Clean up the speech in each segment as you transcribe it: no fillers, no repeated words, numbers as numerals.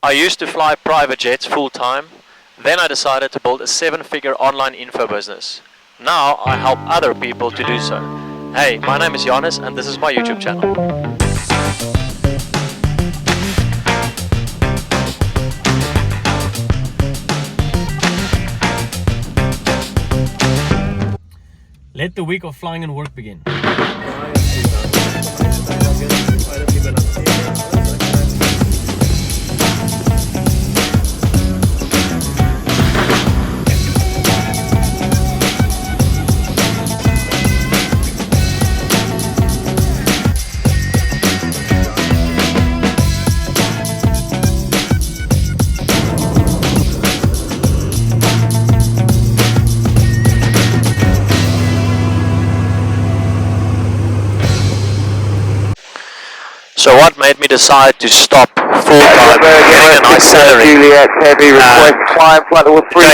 I used to fly private jets full time. Then I decided to build a 7-figure online info business. Now I help other people to do so. Hey, my name is Johannes and this is my YouTube channel. Let the week of flying and work begin. So what made me decide to stop full-time, getting a nice salary, take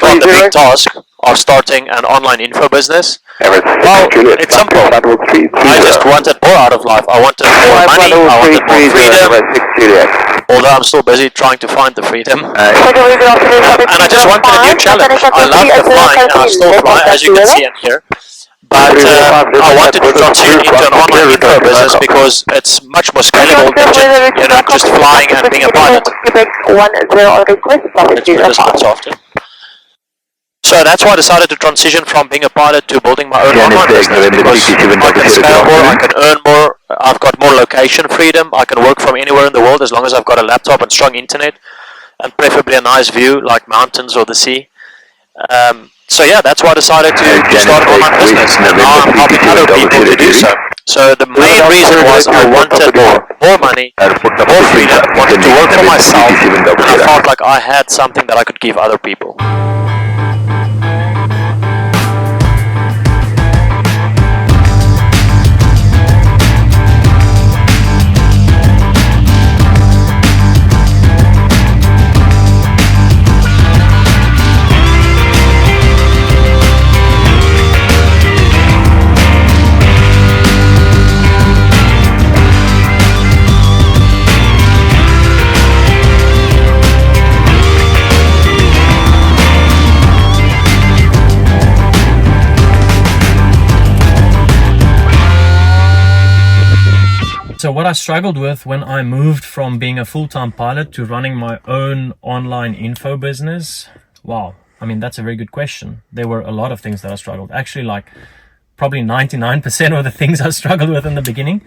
on the big task of starting an online info business? Well, it's simple. I just wanted more out of life. I wanted more money, I wanted more freedom, although I'm still busy trying to find the freedom. And I just wanted a new challenge. I love the flying and I still fly, as you can see in here. But I wanted to transition into an online info business because it's much more scalable than just flying and being a pilot. Let's put this on softer. So that's why I decided to transition from being a pilot to building my own online business, because I can scale more, I can earn more, I've got more location freedom, I can work from anywhere in the world as long as I've got a laptop and strong internet, and preferably a nice view like mountains or the sea. So yeah, that's why I decided to start an online business, and now I'm helping other people to do so. So the main reason was I wanted more money, more freedom, wanted to work for myself, and I felt like I had something that I could give other people. So what I struggled with when I moved from being a full-time pilot to running my own online info business, wow, I mean, that's a very good question. There were a lot of things that I struggled. Actually, like probably 99% of the things I struggled with in the beginning.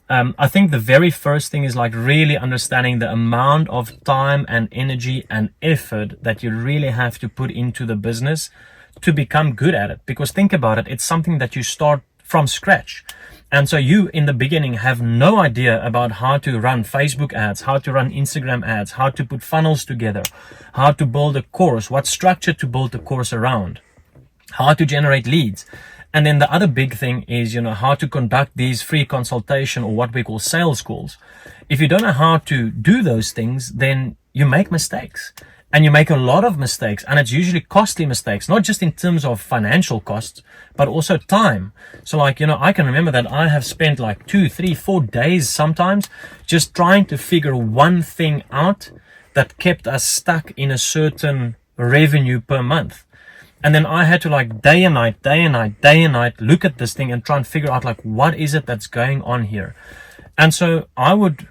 I think the very first thing is like really understanding the amount of time and energy and effort that you really have to put into the business to become good at it. Because think about it, it's something that you start from scratch. And so you in the beginning have no idea about how to run Facebook ads, how to run Instagram ads, how to put funnels together, how to build a course, what structure to build the course around, how to generate leads. And then the other big thing is, how to conduct these free consultation or what we call sales calls. If you don't know how to do those things, then you make mistakes. And you make a lot of mistakes, and it's usually costly mistakes, not just in terms of financial costs, but also time. So like, I can remember that I have spent like 2, 3, 4 days sometimes just trying to figure one thing out that kept us stuck in a certain revenue per month. And then I had to like day and night, look at this thing and try and figure out like, what is it that's going on here? And so I would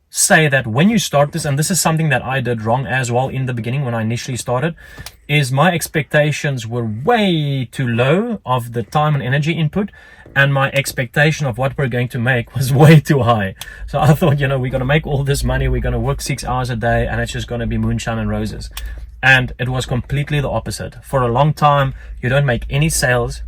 say that when you start this, and this is something that I did wrong as well in the beginning when I initially started, is my expectations were way too low of the time and energy input, and my expectation of what we're going to make was way too high. So I thought, we're going to make all this money, we're going to work 6 hours a day, and it's just going to be moonshine and roses. And it was completely the opposite. For a long time, you don't make any sales.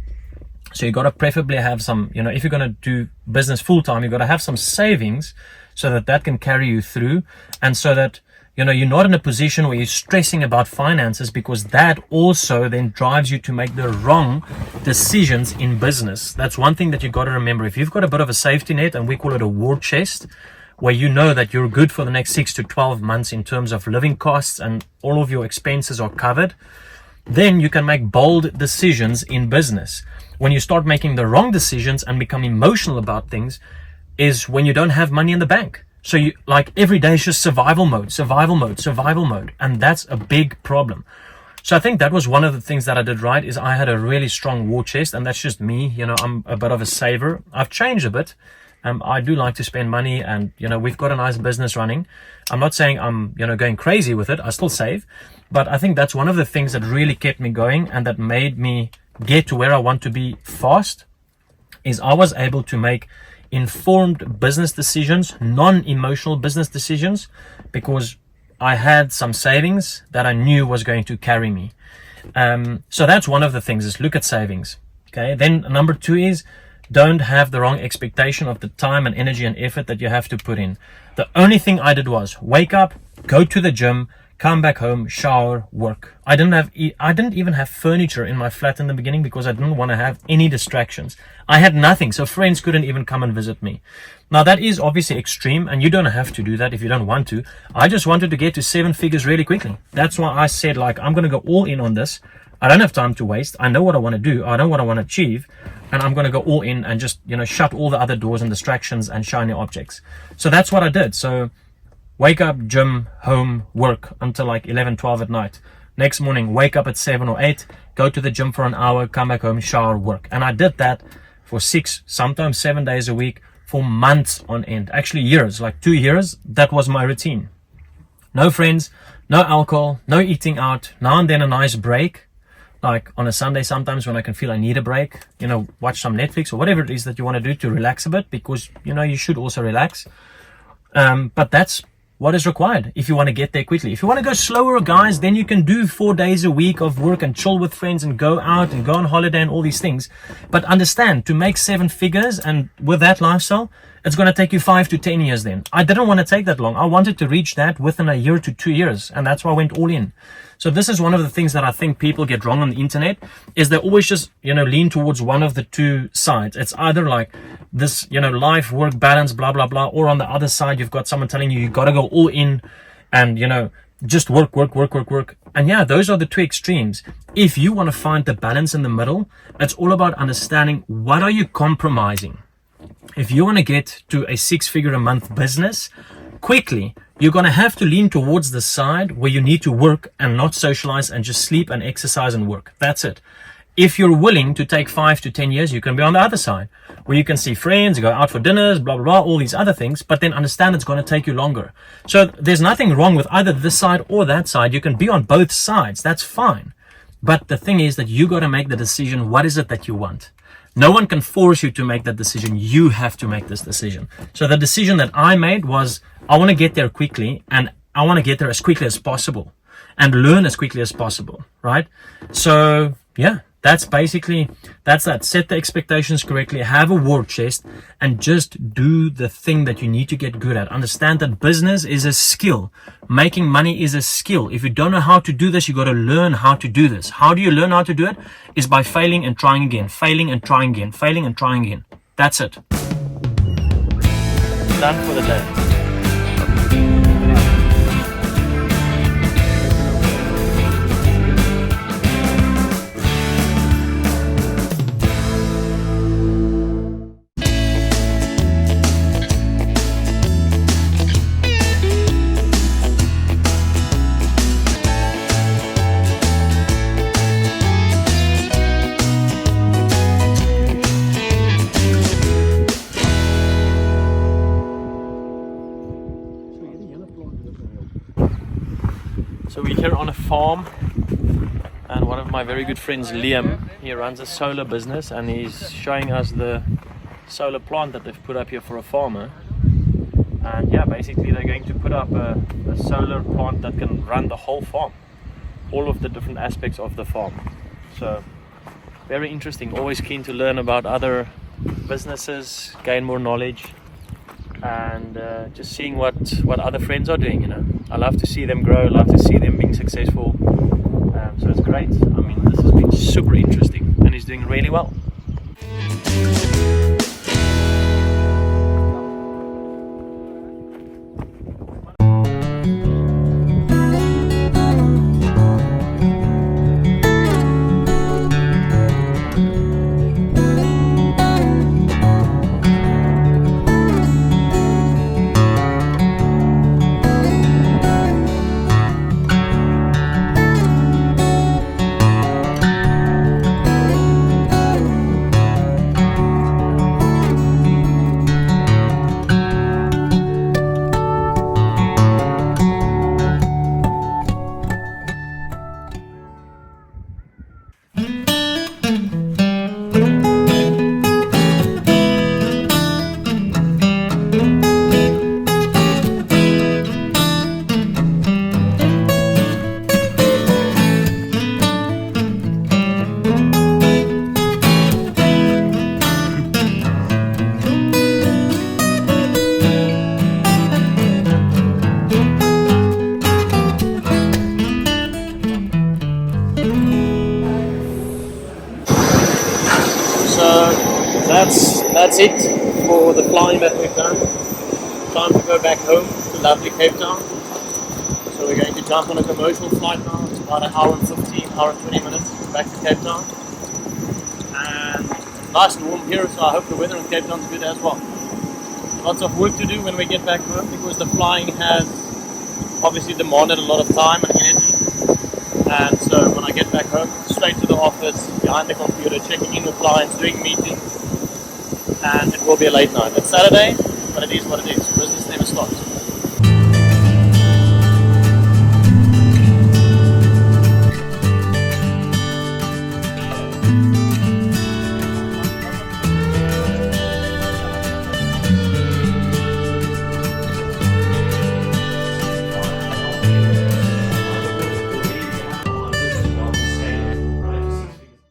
So you got to preferably have some, if you're going to do business full time, you got to have some savings so that can carry you through, and so that you're not in a position where you're stressing about finances, because that also then drives you to make the wrong decisions in business. That's one thing that you got to remember. If you've got a bit of a safety net, and we call it a war chest, where you know that you're good for the next 6 to 12 months in terms of living costs and all of your expenses are covered, then you can make bold decisions in business. When you start making the wrong decisions and become emotional about things is when you don't have money in the bank. So you like every day is just survival mode, survival mode, survival mode. And that's a big problem. So I think that was one of the things that I did right, is I had a really strong war chest, and that's just me. You know, I'm a bit of a saver. I've changed a bit. I do like to spend money, and, you know, we've got a nice business running. I'm not saying I'm, you know, going crazy with it. I still save. But I think that's one of the things that really kept me going and that made me get to where I want to be fast, is I was able to make informed business decisions, non-emotional business decisions, because I had some savings that I knew was going to carry me. So that's one of the things, is look at savings. Okay. Then number 2 is don't have the wrong expectation of the time and energy and effort that you have to put in. The only thing I did was wake up, go to the gym, come back home, shower, work. I didn't even have furniture in my flat in the beginning because I didn't want to have any distractions. I had nothing, so friends couldn't even come and visit me. Now that is obviously extreme, and you don't have to do that if you don't want to. I just wanted to get to 7 figures really quickly. That's why I said, like, I'm going to go all in on this. I don't have time to waste. I know what I want to do. I know what I want to achieve. And I'm going to go all in and just, you know, shut all the other doors and distractions and shiny objects. So that's what I did. So wake up, gym, home, work until like 11, 12 at night. Next morning, wake up at 7 or 8, go to the gym for an hour, come back home, shower, work. And I did that for 6, sometimes 7 days a week for months on end. Actually years, like 2 years. That was my routine. No friends, no alcohol, no eating out. Now and then a nice break. Like on a Sunday sometimes when I can feel I need a break, you know, watch some Netflix or whatever it is that you want to do to relax a bit, because, you know, you should also relax. But that's what is required if you want to get there quickly. If you want to go slower, guys, then you can do 4 days a week of work and chill with friends and go out and go on holiday and all these things. But understand, to make 7 figures and with that lifestyle, it's going to take you 5 to 10 years then. I didn't want to take that long. I wanted to reach that within a year to 2 years. And that's why I went all in. So this is one of the things that I think people get wrong on the internet, is they always just, you know, lean towards one of the 2 sides. It's either like this, you know, life, work balance, blah, blah, blah. Or on the other side, you've got someone telling you got to go all in and, you know, just work. And yeah, those are the 2 extremes. If you want to find the balance in the middle, it's all about understanding what are you compromising. If you want to get to a 6-figure a month business quickly, you're going to have to lean towards the side where you need to work and not socialize and just sleep and exercise and work. That's it. If you're willing to take 5 to 10 years, you can be on the other side where you can see friends, go out for dinners, blah, blah, blah, all these other things, but then understand it's going to take you longer. So there's nothing wrong with either this side or that side. You can be on both sides. That's fine. But the thing is that you got to make the decision. What is it that you want? No one can force you to make that decision. You have to make this decision. So the decision that I made was, I want to get there quickly, and I want to get there as quickly as possible and learn as quickly as possible, right? So yeah, that's that. Set the expectations correctly, have a war chest, and just do the thing that you need to get good at. Understand that business is a skill. Making money is a skill. If you don't know how to do this, you got to learn how to do this. How do you learn how to do it? Is by failing and trying again, failing and trying again, failing and trying again. That's it. Done for the day. So we're here on a farm, and one of my very good friends, Liam, he runs a solar business, and he's showing us the solar plant that they've put up here for a farmer. And yeah, basically they're going to put up a solar plant that can run the whole farm, all of the different aspects of the farm. So very interesting. Always keen to learn about other businesses, gain more knowledge, and just seeing what other friends are doing, you know. I love to see them grow, love to see them being successful. So it's great. I mean, this has been super interesting, and he's doing really well. that's it for the flying that we've done. Time to go back home to lovely Cape Town. So we're going to jump on a commercial flight now. It's about an hour and 15, hour and 20 minutes back to Cape Town. And nice and warm here, so I hope the weather in Cape Town is good as well. Lots of work to do when we get back home because the flying has obviously demanded a lot of time and energy. And so when I get back home, straight to the office, behind the computer, checking in with clients, doing meetings, and it will be a late night. It's Saturday, but it is what it is. Business never stops.